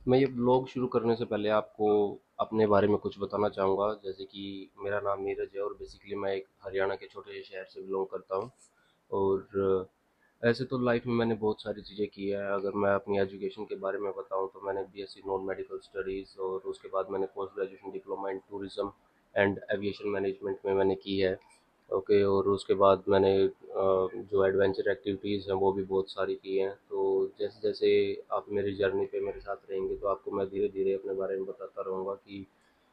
मैं ये ब्लॉग शुरू करने से पहले आपको अपने बारे में कुछ बताना चाहूँगा। जैसे कि मेरा नाम नीरज है और बेसिकली मैं एक हरियाणा के छोटे से शहर से बिलोंग करता हूँ। और ऐसे तो लाइफ में मैंने बहुत सारी चीज़ें की है। अगर मैं अपनी एजुकेशन के बारे में बताऊँ तो मैंने बीएससी नॉन मेडिकल स्टडीज़ और उसके बाद मैंने post graduation diploma in tourism and aviation management में मैंने की है। ओके, और उसके बाद मैंने जो एडवेंचर एक्टिविटीज़ हैं वो भी बहुत सारी की हैं। तो जैसे जैसे आप मेरी जर्नी पे मेरे साथ रहेंगे तो आपको मैं धीरे धीरे अपने बारे में बताता रहूँगा कि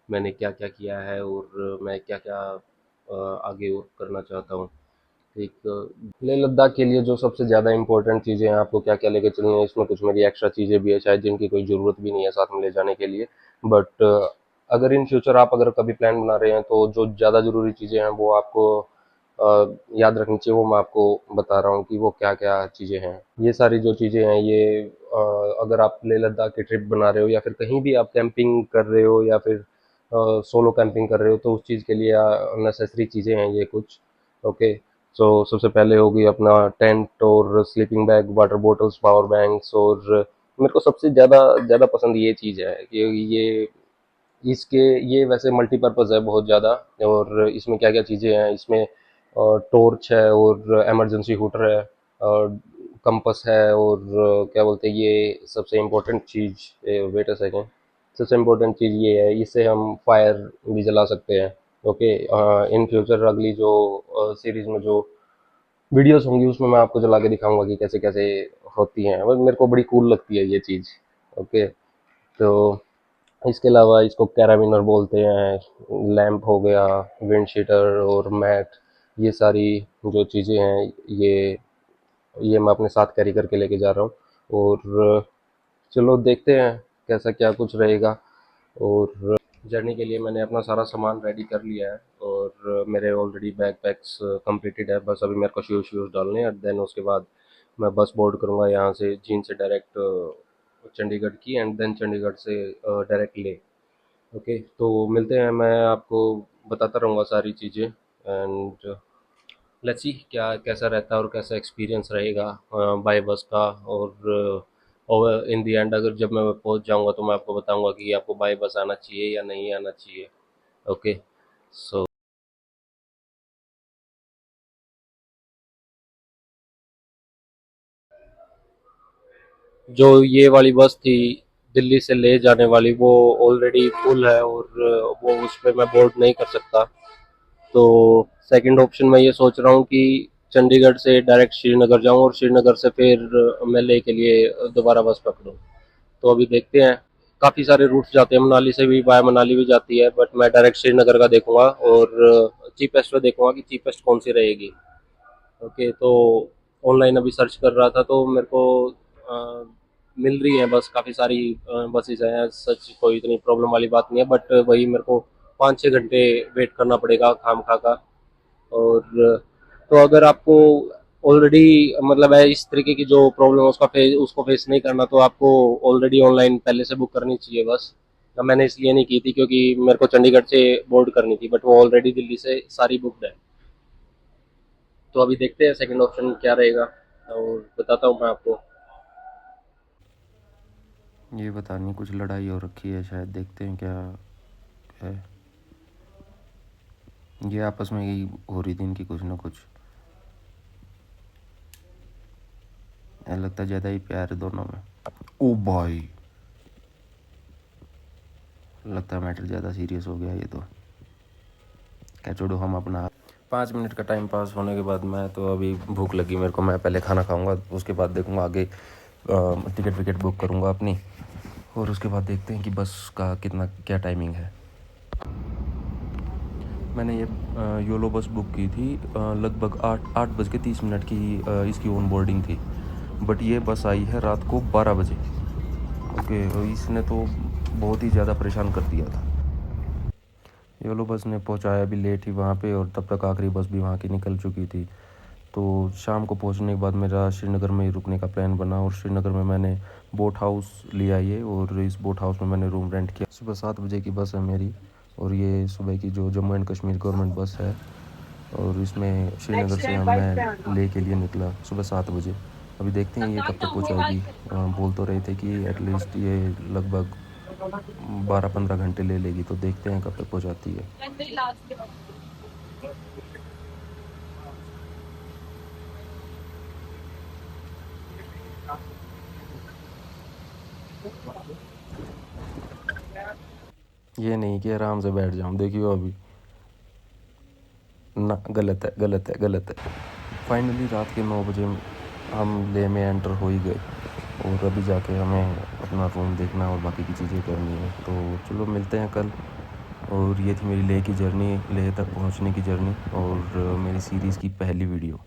मैंने क्या क्या किया है और मैं क्या क्या आगे और करना चाहता हूँ। एक लेह लद्दाख के लिए जो सबसे ज़्यादा इंपॉर्टेंट चीज़ें हैं, आपको क्या क्या लेके चलनी है, इसमें कुछ मेरी एक्स्ट्रा चीज़ें भी है शायद जिनकी कोई ज़रूरत भी नहीं है साथ में ले जाने के लिए। बट अगर इन फ्यूचर आप अगर कभी प्लान बना रहे हैं तो जो ज़्यादा ज़रूरी चीज़ें हैं वो आपको याद रखनी चाहिए। वो मैं आपको बता रहा हूँ कि वो क्या क्या चीज़ें हैं। ये सारी जो चीज़ें हैं ये अगर आप लेह लद्दाख की ट्रिप बना रहे हो या फिर कहीं भी आप कैंपिंग कर रहे हो या फिर सोलो कैंपिंग कर रहे हो तो उस चीज़ के लिए नेसेसरी चीज़ें हैं ये कुछ। ओके, सो सबसे पहले होगी अपना टेंट और sleeping bag, water bottles, power banks. और मेरे को सबसे ज़्यादा ज़्यादा पसंद ये चीज़ है कि ये इसके ये वैसे मल्टीपर्पज़ है बहुत ज़्यादा। और इसमें क्या क्या चीज़ें हैं इसमें, टॉर्च है और इमरजेंसी हूटर है और कंपस है और क्या बोलते हैं ये सबसे इम्पोर्टेंट चीज़, वेट अ सेकेंड, सबसे इम्पोर्टेंट चीज़ ये है इससे हम फायर भी जला सकते हैं। ओके, इन फ्यूचर अगली जो सीरीज में जो वीडियोस होंगी उसमें मैं आपको चला के दिखाऊंगा कि कैसे कैसे होती हैं। बस मेरे को बड़ी कूल लगती है ये चीज़। ओके, तो इसके अलावा इसको कैराबिनर बोलते हैं, लैंप हो गया, विंड शीटर और मैट, ये सारी जो चीज़ें हैं ये मैं अपने साथ कैरी करके लेके जा रहा हूँ। और चलो देखते हैं कैसा क्या कुछ रहेगा। और जर्नी के लिए मैंने अपना सारा सामान रेडी कर लिया है और मेरे ऑलरेडी बैग पैक्स कंप्लीटेड है। बस अभी मेरे को शूज़ शूज़ डालने हैं। देन उसके बाद मैं बस बोर्ड करूँगा यहाँ से जींद से डायरेक्ट चंडीगढ़ की, एंड देन चंडीगढ़ से डायरेक्ट ले। ओके, तो मिलते हैं, मैं आपको बताता रहूँगा सारी चीज़ें। एंड लेट्स सी क्या कैसा रहता है और कैसा एक्सपीरियंस रहेगा बाय बस का। और इन दी एंड अगर जब मैं पहुंच जाऊंगा तो मैं आपको बताऊंगा कि आपको बाय बस आना चाहिए या नहीं आना चाहिए। ओके, सो जो ये वाली बस थी दिल्ली से ले जाने वाली वो ऑलरेडी फुल है और वो उस पर मैं बोर्ड नहीं कर सकता। तो सेकंड ऑप्शन मैं ये सोच रहा हूँ कि चंडीगढ़ से डायरेक्ट श्रीनगर जाऊँ और श्रीनगर से फिर मैं लेह के लिए दोबारा बस पकड़ूँ। तो अभी देखते हैं, काफ़ी सारे रूट्स जाते हैं, मनाली से भी, वाया मनाली भी जाती है, बट मैं डायरेक्ट श्रीनगर का देखूंगा और चीपेस्ट पे देखूंगा कि चीपेस्ट कौन सी रहेगी। ओके, तो ऑनलाइन अभी सर्च कर रहा था तो मेरे को मिल रही है बस, काफ़ी सारी बसेज हैं, सच कोई इतनी प्रॉब्लम वाली बात नहीं है। बट वही मेरे को 5-6 घंटे वेट करना पड़ेगा खाम खा का। और तो अगर आपको ऑलरेडी मतलब है इस तरीके की जो प्रॉब्लम है उसको फेस नहीं करना तो आपको ऑलरेडी ऑनलाइन पहले से बुक करनी चाहिए बस। मैंने इसलिए नहीं की थी क्योंकि मेरे को चंडीगढ़ से बोर्ड करनी थी, बट वो ऑलरेडी दिल्ली से सारी बुकड है। तो अभी देखते हैं सेकंड ऑप्शन क्या रहेगा और बताता हूँ मैं आपको। ये पता नहीं कुछ लड़ाई हो रखी है शायद, देखते हैं क्या है। ये आपस में ही हो रही थी इनकी कुछ ना कुछ। ऐसा लगता है ज़्यादा ही प्यार है दोनों में। ओ भाई, लगता है मैटर ज़्यादा सीरियस हो गया ये तो। क्या छोड़ो, हम अपना 5 मिनट का टाइम पास होने के बाद मैं तो अभी भूख लगी मेरे को, मैं पहले खाना खाऊंगा उसके बाद देखूंगा आगे टिकट विकेट बुक करूंगा अपनी। और उसके बाद देखते हैं कि बस का कितना क्या टाइमिंग है। मैंने ये योलो बस बुक की थी, लगभग 8:30 की इसकी ऑन बोर्डिंग थी। बट ये बस आई है रात को 12 बजे। ओके, तो इसने तो बहुत ही ज़्यादा परेशान कर दिया था। योलो बस ने पहुंचाया भी लेट ही वहाँ पे, और तब तक आखिरी बस भी वहाँ की निकल चुकी थी। तो शाम को पहुंचने के बाद मेरा श्रीनगर में ही रुकने का प्लान बना, और श्रीनगर में मैंने बोट हाउस लिया ये, और इस बोट हाउस में मैंने रूम रेंट किया। सुबह 7 बजे की बस है मेरी, और ये सुबह की जो जम्मू एंड कश्मीर गवर्नमेंट बस है। और इसमें श्रीनगर से हम मैं ले के लिए निकला सुबह 7 बजे। अभी देखते हैं ये कब तक पहुंचाएगी। बोल तो रहे थे कि एटलीस्ट ये लगभग 12-15 घंटे ले लेगी, तो देखते हैं कब तक पहुंचाती है। ये नहीं कि आराम से बैठ जाऊं, देखियो अभी ना, गलत है, गलत है, गलत है। फाइनली रात के 9 बजे हम ले में एंटर हो ही गए, और अभी जाके हमें अपना रूम देखना और बाकी की चीज़ें करनी है। तो चलो मिलते हैं कल। और ये थी मेरी लेह की जर्नी, लेह तक पहुंचने की जर्नी, और मेरी सीरीज़ की पहली वीडियो।